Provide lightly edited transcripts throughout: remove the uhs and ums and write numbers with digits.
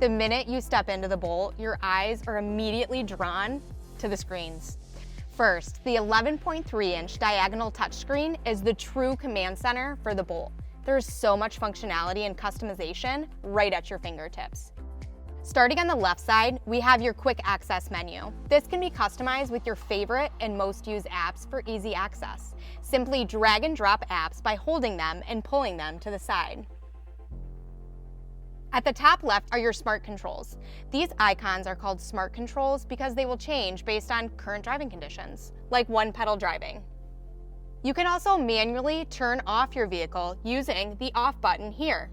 The minute you step into the Bolt, your eyes are immediately drawn to the screens. First, the 11.3-inch diagonal touchscreen is the true command center for the Bolt. There's so much functionality and customization right at your fingertips. Starting on the left side, we have your quick access menu. This can be customized with your favorite and most used apps for easy access. Simply drag and drop apps by holding them and pulling them to the side. At the top left are your smart controls. These icons are called smart controls because they will change based on current driving conditions, like one-pedal driving. You can also manually turn off your vehicle using the off button here.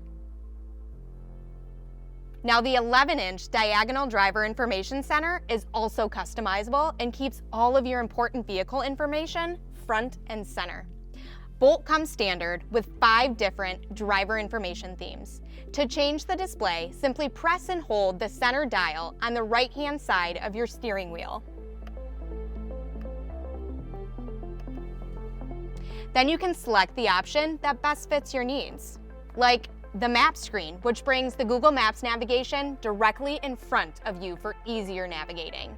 Now the 11-inch diagonal driver information center is also customizable and keeps all of your important vehicle information front and center. Bolt comes standard with 5 different driver information themes. To change the display, simply press and hold the center dial on the right-hand side of your steering wheel. Then you can select the option that best fits your needs, like the map screen, which brings the Google Maps navigation directly in front of you for easier navigating.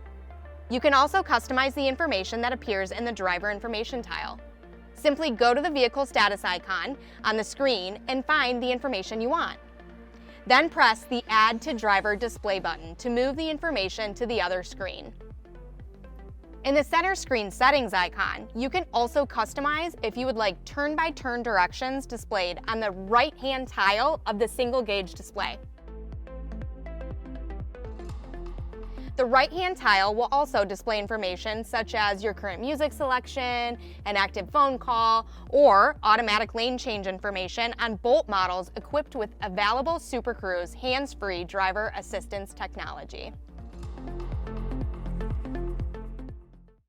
You can also customize the information that appears in the driver information tile. Simply go to the vehicle status icon on the screen and find the information you want. Then press the Add to Driver Display button to move the information to the other screen. In the center screen settings icon, you can also customize if you would like turn-by-turn directions displayed on the right-hand tile of the single gauge display. The right-hand tile will also display information such as your current music selection, an active phone call, or automatic lane change information on Bolt models equipped with available Super Cruise hands-free driver assistance technology.